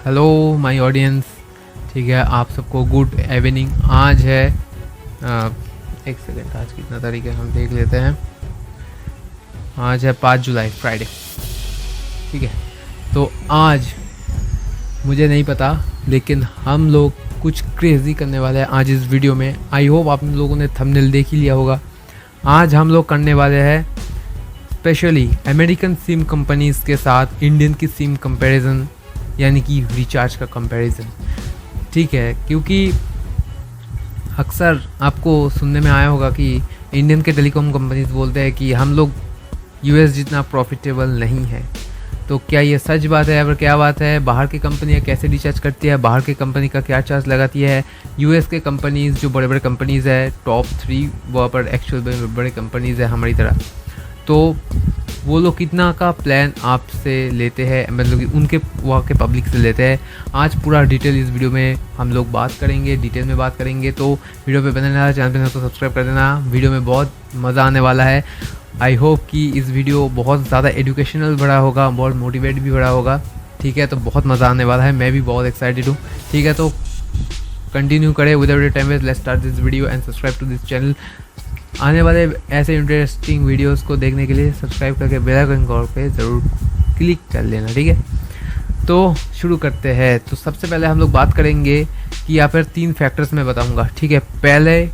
Hello my audience. ठीक है, आप सबको गुड इवनिंग। आज है एक सेकेंड, आज कितना तारीख है हम देख लेते हैं। आज है 5 जुलाई, फ्राइडे। ठीक है, तो आज मुझे नहीं पता, लेकिन हम लोग कुछ क्रेज़ी करने वाले हैं आज इस वीडियो में। आई होप आप लोगों ने थंबनेल देख ही लिया होगा। आज हम लोग करने वाले हैं स्पेशली अमेरिकन सिम कंपनीज़ के साथ इंडियन की सिम कंपैरिजन, यानी कि रिचार्ज का कंपैरिजन। ठीक है, क्योंकि अक्सर आपको सुनने में आया होगा कि इंडियन के टेलीकॉम कंपनीज बोलते हैं कि हम लोग यूएस जितना प्रॉफिटेबल नहीं है। तो क्या ये सच बात है? अगर क्या बात है, बाहर की कंपनियां कैसे रिचार्ज करती है, बाहर की कंपनी का क्या चार्ज लगाती है, यूएस के कंपनीज़ जो बड़े बड़े कंपनीज़ है टॉप 3, वहाँ पर एक्चुअल में बड़े कंपनीज़ है हमारी तरह, तो वो लोग कितना का प्लान आपसे लेते हैं, मतलब कि उनके वहाँ के पब्लिक से लेते हैं। आज पूरा डिटेल इस वीडियो में हम लोग बात करेंगे, डिटेल में बात करेंगे। तो वीडियो पे बने रहना, चैनल पे तो सब्सक्राइब कर देना। वीडियो में बहुत मज़ा आने वाला है। आई होप कि इस वीडियो बहुत ज़्यादा एजुकेशनल भरा होगा, बहुत मोटिवेट भी भरा होगा। ठीक है, तो बहुत मज़ा आने वाला है, मैं भी बहुत एक्साइटेड हूँ। ठीक है, तो कंटिन्यू करें without time waste, let's start this video and subscribe to this channel. आने वाले ऐसे इंटरेस्टिंग वीडियोस को देखने के लिए सब्सक्राइब करके बेल आइकन कॉल पे ज़रूर क्लिक कर लेना। ठीक है, तो शुरू करते हैं। तो सबसे पहले हम लोग बात करेंगे कि यहाँ पर 3 फैक्टर्स मैं बताऊंगा। ठीक है, पहले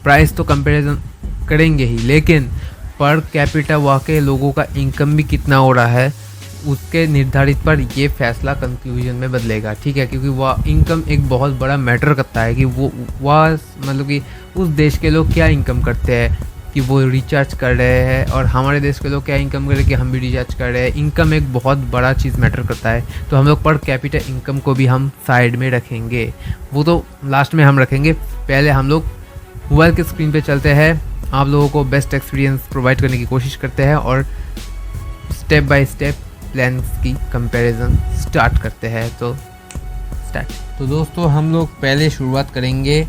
प्राइस तो कंपैरिजन करेंगे ही, लेकिन पर कैपिटा वाकई लोगों का इनकम भी कितना हो रहा है उसके निर्धारित पर ये फैसला कंक्लूजन में बदलेगा। ठीक है, क्योंकि वह इनकम एक बहुत बड़ा मैटर करता है कि वो वह मतलब कि उस देश के लोग क्या इनकम करते हैं कि वो रिचार्ज कर रहे हैं, और हमारे देश के लोग क्या इनकम कर रहे हैं कि हम भी रिचार्ज कर रहे हैं। इनकम एक बहुत बड़ा चीज़ मैटर करता है। तो हम लोग पर कैपिटा इनकम को भी हम साइड में रखेंगे, वो तो लास्ट में हम रखेंगे। पहले हम लोग मोबाइल के स्क्रीन पे चलते हैं, आप लोगों को बेस्ट एक्सपीरियंस प्रोवाइड करने की कोशिश करते हैं और स्टेप बाय स्टेप प्लान्स की कंपैरिजन स्टार्ट करते हैं। तो स्टार्ट। तो दोस्तों, हम लोग पहले शुरुआत करेंगे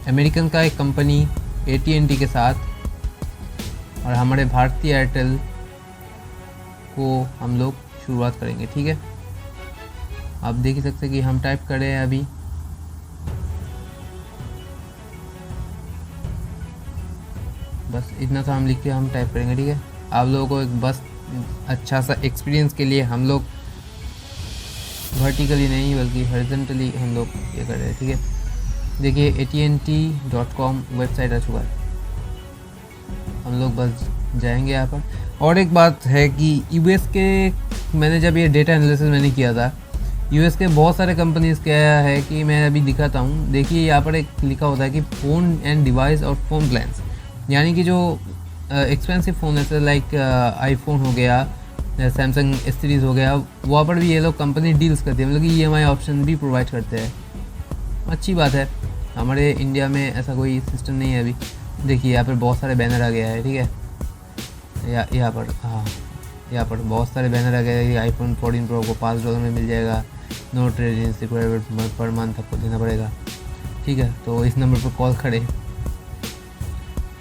अमेरिकन का एक कंपनी AT&T के साथ, और हमारे भारतीय एयरटेल को हम लोग शुरुआत करेंगे। ठीक है, आप देख ही सकते हैं कि हम टाइप कर रहे हैं अभी। बस इतना सा हम लिख के हम टाइप करेंगे। ठीक है, आप लोगों को एक बस अच्छा सा एक्सपीरियंस के लिए हम लोग वर्टिकली नहीं बल्कि हॉरिजॉन्टली हम लोग ये कर रहे हैं। ठीक है, देखिए AT&T.com वेबसाइट आ चुका है। हम लोग बस जाएंगे यहाँ पर। और एक बात है कि यूएस के, मैंने जब ये डेटा एनालिसिस मैंने किया था, यूएस के बहुत सारे कंपनीज़ क्या है कि मैं अभी दिखाता हूँ। देखिए यहाँ पर एक लिखा होता है कि फ़ोन एंड डिवाइस और फ़ोन प्लान्स, यानी कि जो एक्सपेंसिव फ़ोन है लाइक आईफोन हो गया, सैमसंग S सीरीज़ हो गया, वहाँ पर भी ये लोग कंपनी डील्स करती है, मतलब कि EMI ऑप्शन भी प्रोवाइड करते हैं। अच्छी बात है, हमारे इंडिया में ऐसा कोई सिस्टम नहीं है अभी। देखिए यहाँ पर बहुत सारे बैनर आ गया है। ठीक है, यहाँ पर हाँ, यहाँ पर बहुत सारे बैनर आ गए हैं। iPhone 14 Pro को $5 में मिल जाएगा, no trade in required per month आपको देना पड़ेगा। ठीक है, तो इस नंबर पर कॉल करें।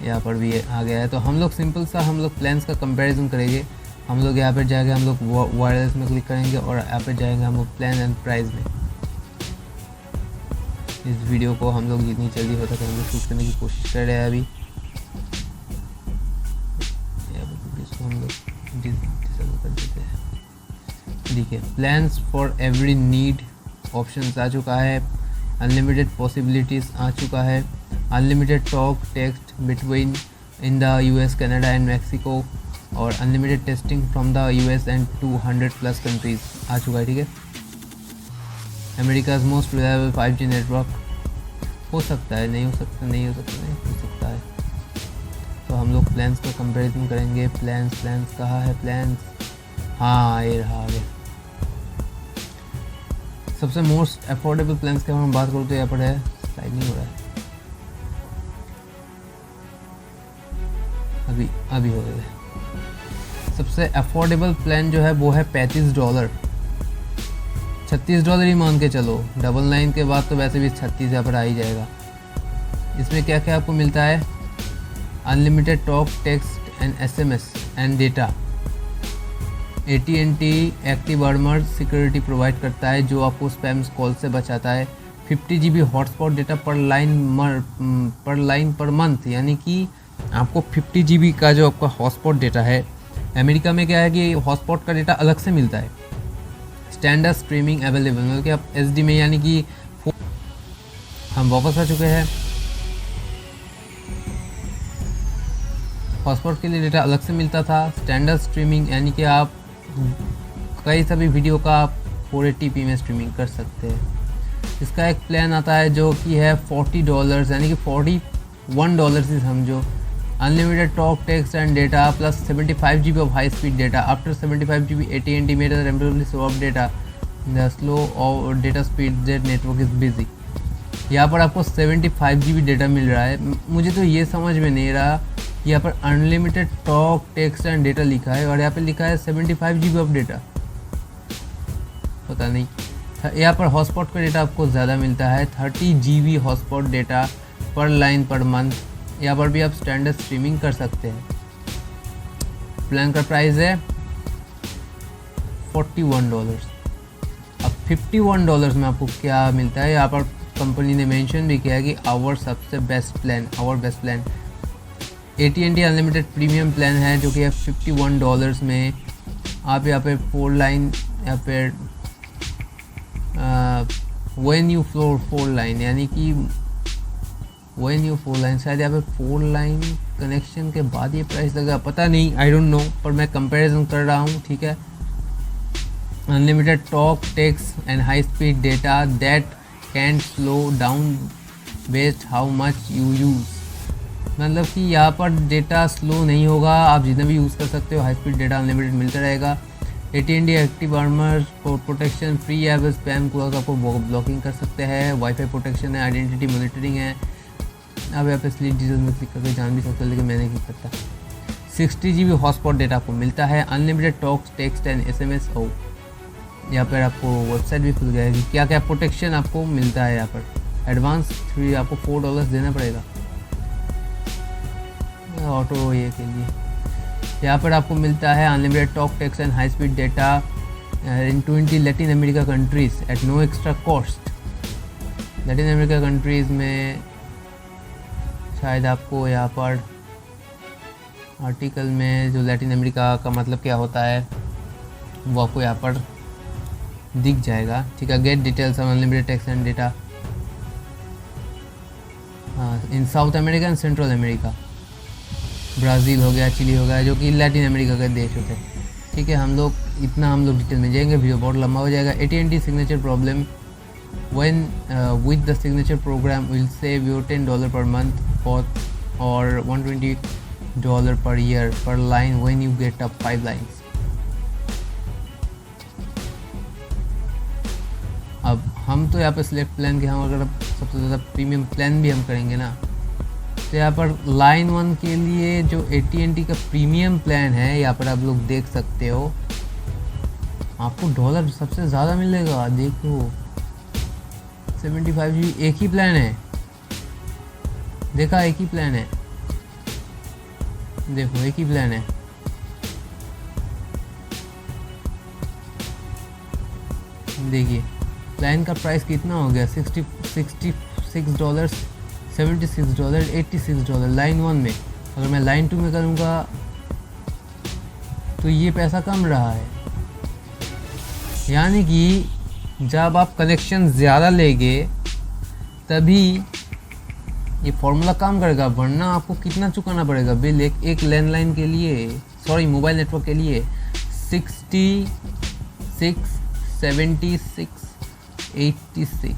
यहाँ पर भी आ गया है। तो हम लोग सिंपल सा हम लोग प्लान्स का कंपैरिजन करेंगे। हम लोग यहाँ पर जाएंगे, हम लोग वायरलेस में क्लिक करेंगे और यहाँ पर जाएंगे हम लोग प्लान एंड प्राइस में। इस वीडियो को हम लोग जितनी जल्दी हो सके हम लोग शूट करने की कोशिश कर रहे हैं अभी। इसको हम लोग डिसेबल कर देते हैं। देखिए, plans for every need options आ चुका है, अनलिमिटेड पॉसिबिलिटीज़ आ चुका है, unlimited talk text between in the US, Canada and Mexico, और unlimited testing from the US and 200+ countries आ चुका है। ठीक है, America's most reliable 5G network हो सकता है, नहीं हो सकता, नहीं हो सकता, नहीं हो सकता है। तो हम लोग प्लान्स का कंपैरिजन करेंगे। प्लान्स कहाँ है? प्लान्स, हाँ ये रहा आगे। सबसे मोस्ट अफोर्डेबल प्लान्स की हम बात करूँ तो यहाँ पर है, स्लाइड नहीं हो रहा है, अभी हो गया। सबसे अफोर्डेबल प्लान जो है वो है $35, $36 ही मान के चलो। 99 के बाद तो वैसे भी 36 यहाँ पर आ ही जाएगा। इसमें क्या क्या आपको मिलता है? Unlimited talk text and SMS and data AT&T active armour security provide करता है जो आपको स्पैम कॉल से बचाता है। 50 GB हॉटस्पॉट डेटा पर लाइन पर मंथ, यानी कि आपको 50 GB का जो आपका हॉटस्पॉट डेटा है, अमेरिका में क्या है कि हॉटस्पॉट का डेटा अलग से मिलता है। स्टैंडर्ड स्ट्रीमिंग अवेलेबल, मतलब कि आप SD में, यानी कि हम वापस आ चुके हैं। हॉटस्पॉट के लिए डेटा अलग से मिलता था। स्टैंडर्ड स्ट्रीमिंग यानी कि आप कई सभी वीडियो का आप 480p में स्ट्रीमिंग कर सकते हैं। इसका एक प्लान आता है जो कि है $40, यानी कि $41 से समझो। Unlimited talk, text and data plus 75 GB of high speed data. After 75 GB AT&T made a temporarily slow up data, the slow of data speed that network is busy। यहाँ पर आपको 75 GB डेटा मिल रहा है। मुझे तो ये समझ में नहीं रहा, यहाँ पर unlimited talk, text and data लिखा है और यहाँ पर लिखा है 75 GB ऑफ डेटा, पता नहीं। यहाँ पर हॉटस्पॉट का डेटा आपको ज़्यादा मिलता है, 30 GB हॉटस्पॉट डेटा पर लाइन पर मंथ। यहाँ पर भी आप स्टैंडर्ड स्ट्रीमिंग कर सकते हैं। प्लान का प्राइस है $41। अब $51 में आपको क्या मिलता है, यहाँ पर कंपनी ने मेंशन भी किया है कि our best plan AT&T unlimited premium plan है जो कि है $51 में। आप यहाँ पे 4 लाइन, यहाँ पे when you flow 4 लाइन, यानी कि when you 4 लाइन, शायद यहाँ पे 4 लाइन कनेक्शन के बाद ये प्राइस लगा, पता नहीं, आई डोंट नो, पर मैं कंपैरिजन कर रहा हूँ, ठीक है। Unlimited talk, text and high speed data that can slow down based how much you use, मतलब कि यहाँ पर डेटा स्लो नहीं होगा, आप जितना भी यूज़ कर सकते हो। हाई स्पीड डेटा अनलिमिटेड मिलता रहेगा। AT&T active armour protection, free app spam calls आपको ब्लॉकिंग कर सकते हैं। वाईफाई प्रोटेक्शन है, आइडेंटिटी मॉनिटरिंग है। अब यहाँ पे स्लीप डिटेल्स में क्लिक करके जान भी सकते हो, लेकिन मैंने नहीं करता। 60 GB हॉटस्पॉट डेटा आपको मिलता है। Unlimited talks, text and SMS। ओ, यहाँ पर आपको वेबसाइट भी खुल गया है कि क्या क्या प्रोटेक्शन आपको मिलता है। यहाँ पर एडवांस 3 आपको $4 देना पड़ेगा ऑटो ये के लिए। यहाँ पर आपको मिलता है unlimited talk, text and high speed data in 20 Latin America countries at no extra cost. Latin America countries में शायद आपको यहाँ पर आर्टिकल में जो लैटिन अमेरिका का मतलब क्या होता है वो आपको यहाँ पर दिख जाएगा, ठीक है। Gate details of unlimited text and data in south America and central America. Brazil हो गया, चिली हो गया, जो कि लैटिन अमेरिका के देश होते हैं, ठीक है। हम लोग डिटेल में जाएंगे, वीडियो बहुत लंबा हो जाएगा। AT&T signature problem, when with the signature program will save you $10 per month और $120 per year per line when you get up 5 lines. अब हम तो यहाँ पर सिलेक्ट प्लान के, हम अगर सबसे ज़्यादा प्रीमियम प्लान भी हम करेंगे ना, तो यहाँ पर लाइन 1 के लिए जो AT&T का प्रीमियम प्लान है, यहाँ पर आप लोग देख सकते हो, आपको $1 सबसे ज़्यादा मिलेगा। देखो 75 GB एक ही प्लान है, देखा, एक ही प्लान है, देखो एक ही प्लान है। देखिए प्लान का प्राइस कितना हो गया, $66, $76, $86 लाइन 1 में। अगर मैं लाइन 2 में करूँगा तो ये पैसा कम रहा है, यानी कि जब आप कनेक्शन ज़्यादा लेंगे तभी ये फॉर्मूला काम करेगा, वरना आपको कितना चुकाना पड़ेगा बिल एक लैंडलाइन के लिए, सॉरी मोबाइल नेटवर्क के लिए 66, 76, 86।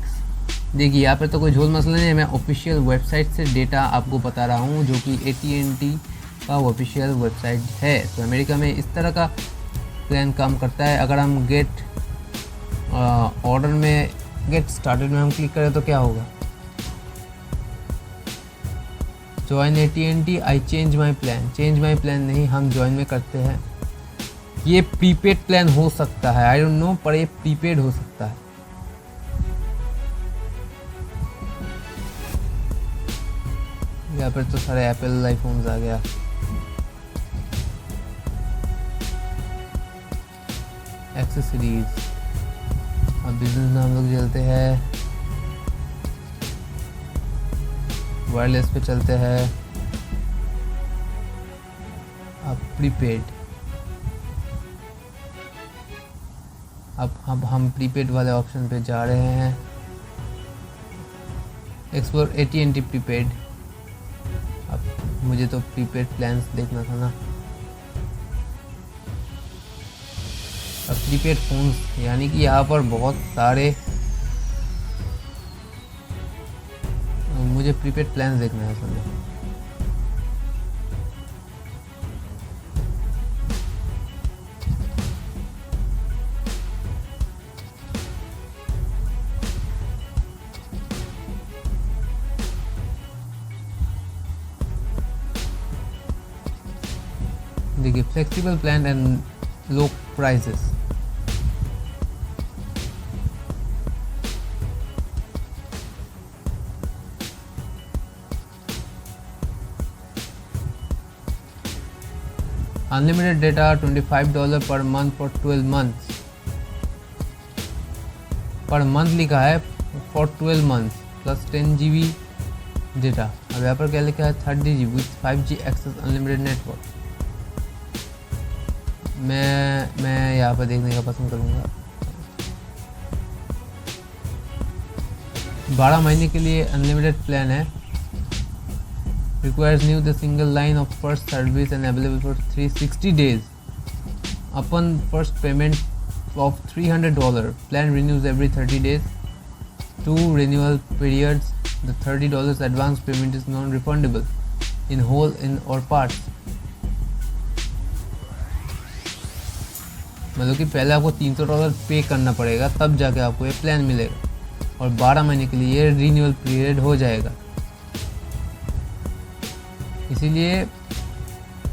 देखिए यहाँ पर तो कोई झोल मसला नहीं है, मैं ऑफिशियल वेबसाइट से डेटा आपको बता रहा हूँ जो कि AT&T का ऑफिशियल वेबसाइट है। तो अमेरिका में इस तरह का प्लान काम करता है। अगर हम गेट ऑर्डर में गेट स्टार्टेड में हम क्लिक करें तो क्या होगा, join AT&T, I change my plan नहीं, हम ज्वाइन में करते हैं। ये प्रीपेड प्लान हो सकता है, आई डोंट नो, पर ये प्रीपेड हो सकता है। यहाँ पर तो सारे एप्पल आईफोन्स आ गया। एक्सेसरीज। अब बिजनेस में हम लोग चलते हैं, वायरलेस पे चलते हैं। अब प्रीपेड, अब हम प्रीपेड वाले ऑप्शन पे जा रहे हैं। Explore AT&T prepaid. अब मुझे तो प्रीपेड प्लान्स देखना था ना। अब प्रीपेड फोन्स, यानी कि यहाँ पर बहुत सारे मुझे प्रीपेड प्लान्स देखना है असल में। देखिए, flexible plan and low prices. Unlimited data $25 per month for 12 months. Per month लिखा है, for 12 months plus 10 GB data. अब यहाँ पर क्या लिखा है, 30 GB with 5G access unlimited network. मैं यहाँ पर देखने का पसंद करूँगा। 12 महीने के लिए अनलिमिटेड प्लान है। requires new the single line of first service and available for 360 days. Upon first payment of $300, plan renews every 30 days. 2 renewal periods. The $30 advance payment is non-refundable in whole or parts. मतलब कि पहले आपको $300 पे करना पड़ेगा, तब जाके आपको ये प्लान मिलेगा, और 12 महीने के लिए ये रिन्यूअल पीरियड हो जाएगा। इसीलिए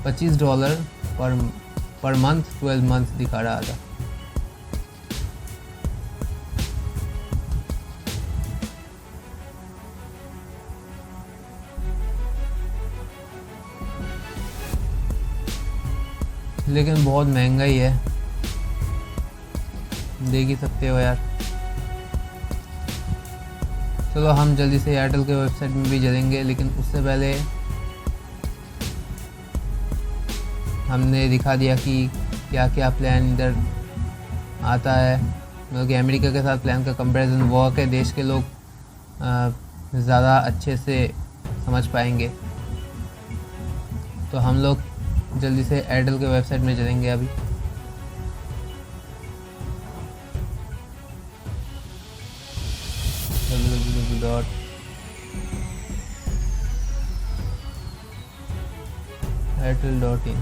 $25 पर मंथ 12 मंथ दिखा रहा था। लेकिन बहुत महंगा ही है, देख ही सकते हो यार। चलो हम जल्दी से एयरटेल के वेबसाइट में भी चलेंगे, लेकिन उससे पहले हमने दिखा दिया कि क्या क्या प्लान इधर आता है। मतलब कि अमेरिका के साथ प्लान का कंपैरिजन वर्क है, देश के लोग ज़्यादा अच्छे से समझ पाएंगे। तो हम लोग जल्दी से एयरटेल के वेबसाइट में चलेंगे अभी। airtel.in।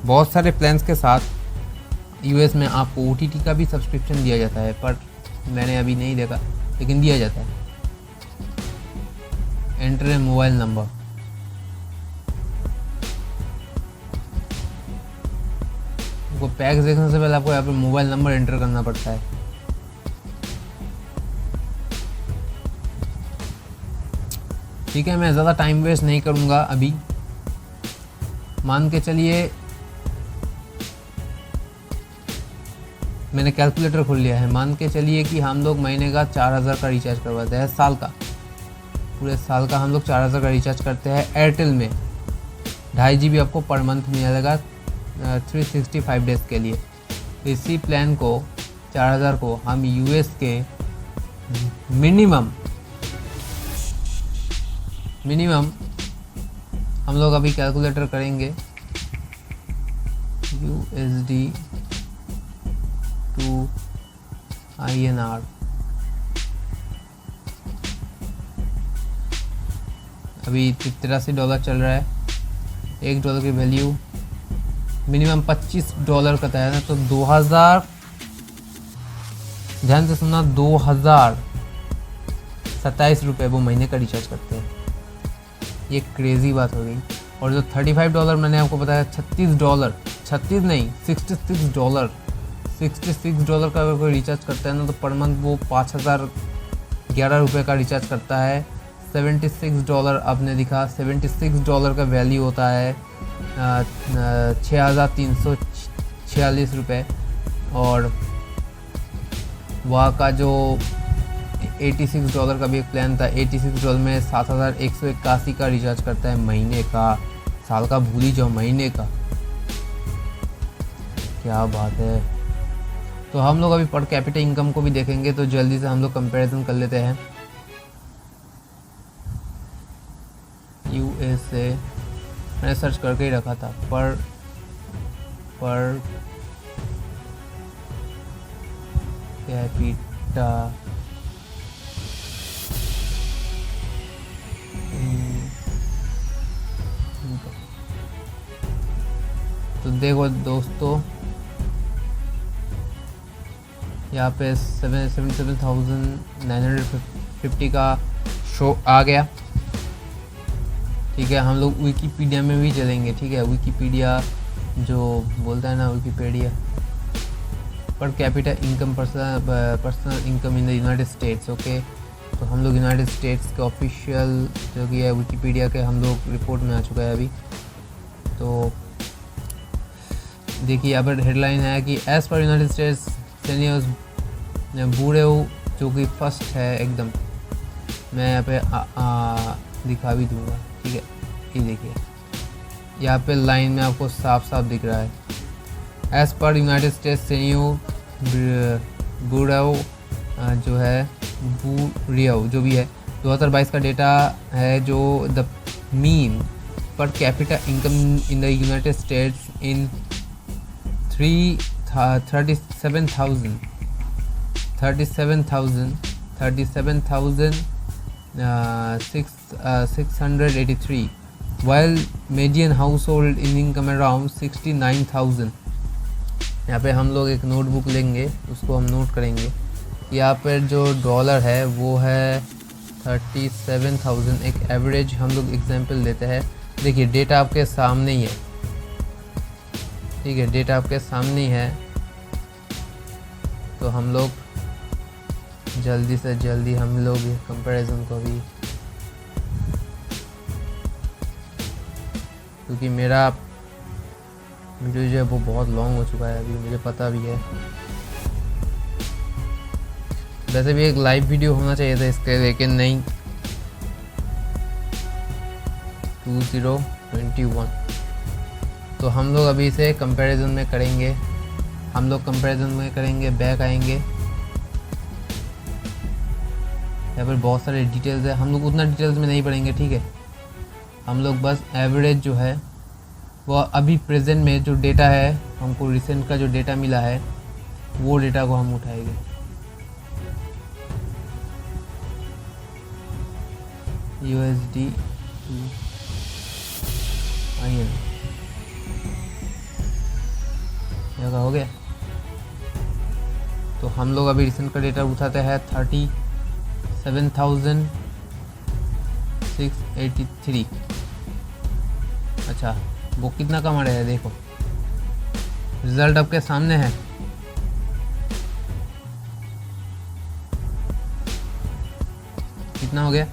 बहुत सारे प्लान्स के साथ यूएस में आपको OTT का भी सब्सक्रिप्शन दिया जाता है, पर मैंने अभी नहीं देखा, लेकिन दिया जाता है। Enter a mobile number. आपको पैक्स देखने से पहले आपको यहाँ पर मोबाइल नंबर एंटर करना पड़ता है। ठीक है, मैं ज़्यादा टाइम वेस्ट नहीं करूँगा अभी। मान के चलिए मैंने कैलकुलेटर खोल लिया है। मान के चलिए कि हम लोग महीने का 4000 का रिचार्ज करवाते हैं, साल का, पूरे साल का हम लोग 4000 का रिचार्ज करते हैं एयरटेल में। 2.5 GB आपको पर मंथ मिलेगा 365 डेज़ के लिए। इसी प्लान को 4000 को हम यूएस के मिनिमम हम लोग अभी कैलकुलेटर करेंगे USD to INR। अभी $83 चल रहा है। $1 की वैल्यू मिनिमम $25 का था ना, तो 2000, ध्यान से सुनना, 2027 रुपये वो महीने का रिचार्ज करते हैं। ये क्रेज़ी बात हो गई। और जो $35 मैंने आपको बताया, $36 नहीं, $66 का अगर कोई रिचार्ज करता है ना, तो पर मंथ वो 5011 रुपये का रिचार्ज करता है। $76 आपने दिखा, $76 का वैल्यू होता है ₹6,346 और वहाँ का जो $86 का भी एक प्लान था, $86 में 7,181 का रिचार्ज करता है महीने का। साल का भूल ही जाओ, महीने का, क्या बात है। तो हम लोग अभी पर कैपिटा इनकम को भी देखेंगे, तो जल्दी से हम लोग कंपैरिजन कर लेते हैं। USA मैंने सर्च करके ही रखा था, पर कैपिटा तो देखो दोस्तों, यहाँ पे 77,950 का शो आ गया। ठीक है, हम लोग विकीपीडिया में भी चलेंगे। ठीक है, विकीपीडिया जो बोलता है ना, Wikipedia per capita income, personal income in the United states. Okay, तो हम लोग यूनाइटेड स्टेट्स के ऑफिशियल जो कि है विकीपीडिया के, हम लोग रिपोर्ट में आ चुका है अभी। तो देखिए यहाँ पर हेडलाइन है कि as per United states seniors बूढ़े, जो कि फर्स्ट है एकदम। मैं यहाँ पे दिखा भी दूँगा। ठीक है, ये देखिए यहाँ पे लाइन में आपको साफ साफ दिख रहा है, as per United states senior बूढ़े जो है बूढ़िया जो भी है 2022 का डेटा है, जो the mean per capita income in the United states in 37,683, while median household income around 69,000। यहाँ पे हम लोग एक नोटबुक लेंगे, उसको हम नोट करेंगे। यहाँ पर जो डॉलर है वो है 37,000। एक एवरेज हम लोग एग्जांपल लेते हैं। देखिए डेटा आपके सामने ही है। ठीक है, डेटा आपके सामने ही है, तो हम लोग जल्दी से जल्दी हम लोग कंपैरिजन को भी, क्योंकि मेरा वीडियो जो है वो बहुत लॉन्ग हो चुका है, अभी मुझे पता भी है। वैसे भी एक लाइव वीडियो होना चाहिए था इसके, लेकिन नहीं। 2021 तो हम लोग अभी इसे कंपैरिजन में करेंगे। हम लोग कंपैरिजन में करेंगे, बैक आएंगे, यहाँ पर बहुत सारे डिटेल्स है, हम लोग उतना डिटेल्स में नहीं पढ़ेंगे। ठीक है, हम लोग बस एवरेज जो है वो अभी प्रेजेंट में जो डेटा है, हमको रिसेंट का जो डेटा मिला है वो डेटा को हम उठाएंगे। USD IN का हो गया। तो हम लोग अभी रिसेंट का डेटा उठाते हैं 37,683। अच्छा, वो कितना कमा रहे हैं, देखो रिजल्ट आपके सामने है। कितना हो गया,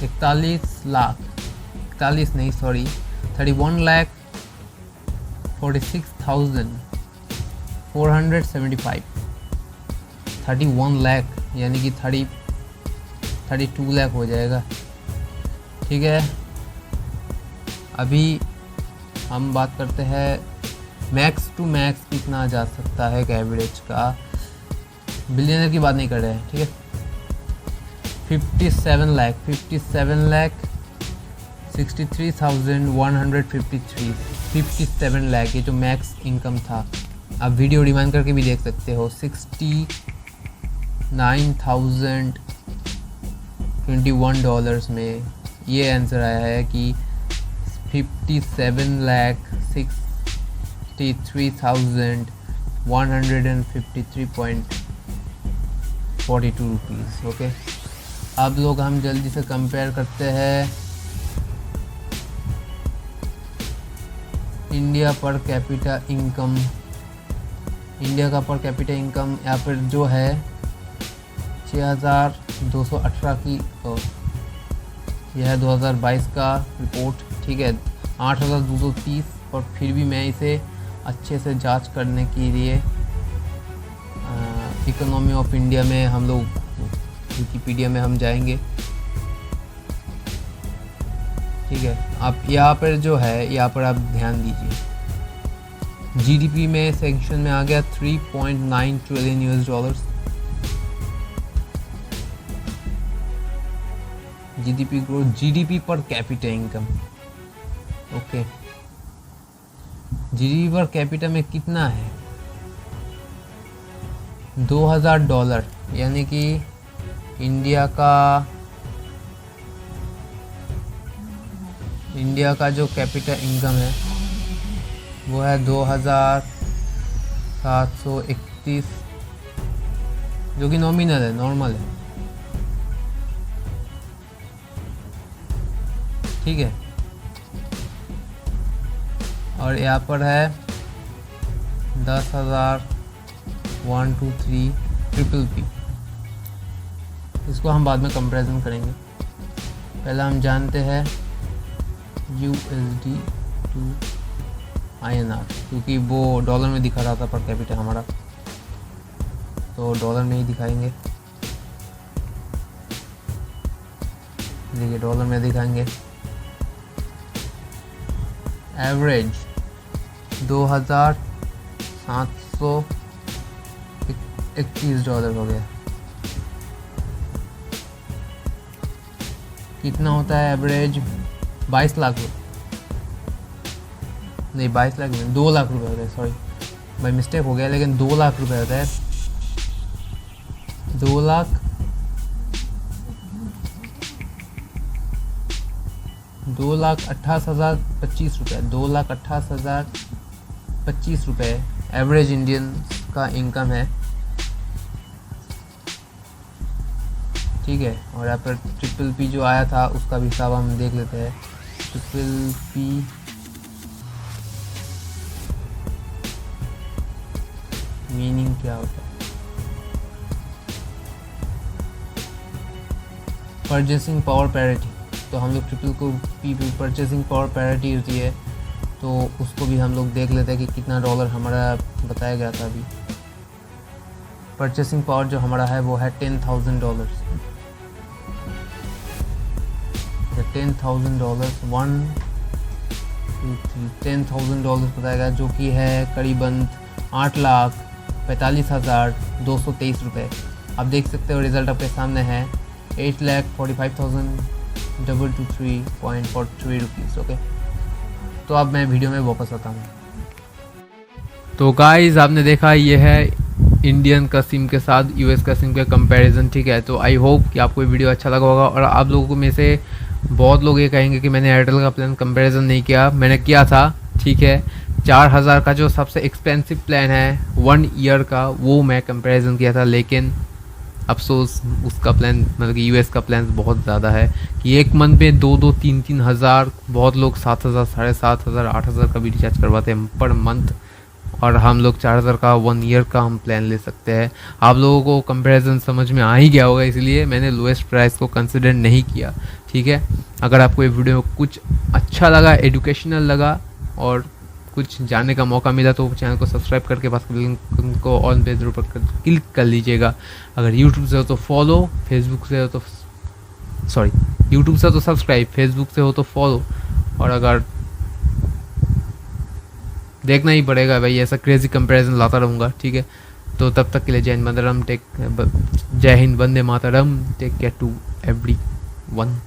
31,46,465। 31 लाख यानी कि 32 लाख हो जाएगा। ठीक है, अभी हम बात करते हैं मैक्स टू मैक्स कितना जा सकता है एवरेज का। बिलियनर की बात नहीं कर रहे हैं। ठीक है, 57 लाख 63,153। 57 लाख ये जो मैक्स इनकम था। आप वीडियो रिमाइंड करके भी देख सकते हो। 69,021 डॉलर्स में ये आंसर आया है कि 57,63,153.42 रुपीज़। ओके, अब लोग हम जल्दी से कंपेयर करते हैं India per capita income. India का पर कैपिटा इनकम यहाँ पर जो है 6,218 की यह है 2022 का रिपोर्ट, ठीक है, 8,230। और फिर भी मैं इसे अच्छे से जांच करने के लिए इकोनॉमी ऑफ इंडिया में हम लोग विकिपीडिया में हम जाएंगे, ठीक है। आप यहाँ पर जो है, यहाँ पर आप ध्यान दीजिए, जीडीपी में सेक्शन में आ गया 3.9 trillion US dollars. GDP growth, GDP per capita income, okay, GDP per capita में कितना है? $2,000, यानी कि इंडिया का जो कैपिटा इनकम है वो है 2,731, जो कि नॉमिनल है, नॉर्मल है, ठीक है। और यहाँ पर है 10,123 ट्रिपल पी। इसको हम बाद में कंपैरिजन करेंगे, पहले हम जानते हैं USD टू INR, क्योंकि वो डॉलर में दिखा रहा था पर कैपिटा हमारा, तो डॉलर में ही दिखाएंगे। देखिए डॉलर में दिखाएंगे, एवरेज $2,731 हो गया। कितना होता है एवरेज? 22 लाख रुपये, नहीं 22 लाख नहीं, 2 लाख रुपये होता है, सॉरी भाई मिस्टेक हो गया, लेकिन 2 लाख रुपये होता है। 2,28,025 रुपये, 2,28,025 रुपये एवरेज इंडियन का इनकम है, ठीक है। और यहाँ पर ट्रिपल पी जो आया था उसका भी हिसाब हम देख लेते हैं। ट्रिपल पी मीनिंग क्या होता है? Purchasing power parity. तो हम लोग ट्रिपल को पी परचेसिंग पावर पैरिटी होती है, तो उसको भी हम लोग देख लेते हैं कि कितना डॉलर हमारा बताया गया था अभी। परचेसिंग पावर जो हमारा है वो है $10,000, $10,000, 1 2 3 $10,000 बताया गया, जो कि है करीबन 8,45,223 रुपये। आप देख सकते हो रिज़ल्ट आपके सामने है, 8,45,223.43 रुपीज़, ओके। तो अब मैं वीडियो में वापस आता हूँ। तो गाइस आपने देखा ये है इंडियन का सिम के साथ यूएस का सिम का कंपैरिजन, ठीक है। तो आई होप कि आपको ये वीडियो अच्छा लगा होगा। और आप लोगों में से बहुत लोग ये कहेंगे कि मैंने एयरटेल का प्लान कंपैरिजन नहीं किया, मैंने किया था, ठीक है। 4,000 का जो सबसे एक्सपेंसिव प्लान है 1 ईयर का, वो मैं कंपैरिजन किया था, लेकिन अफसोस उसका प्लान मतलब कि यूएस का प्लान बहुत ज़्यादा है कि एक मंथ में 2-2, 3-3 हज़ार, बहुत लोग 7,000, 7,500, 8,000 का भी रिचार्ज करवाते हैं पर मंथ, और हम लोग 4,000 का 1 ईयर का हम प्लान ले सकते हैं। आप लोगों को कंपैरिजन समझ में आ ही गया होगा, इसलिए मैंने लोएस्ट प्राइस को कंसिडर नहीं किया, ठीक है। अगर आपको ये वीडियो कुछ अच्छा लगा, एजुकेशनल लगा और कुछ जानने का मौका मिला, तो चैनल को सब्सक्राइब करके पास को ऑन पे जरूर क्लिक कर लीजिएगा। अगर यूट्यूब से हो तो फॉलो, फेसबुक से हो तो यूट्यूब से तो सब्सक्राइब, फेसबुक से हो तो फॉलो, और अगर देखना ही पड़ेगा भाई, ऐसा क्रेजी कंपैरिजन लाता रहूँगा, ठीक है। तो तब तक के लिए जय Hind, Vande Mataram, take care to everyone.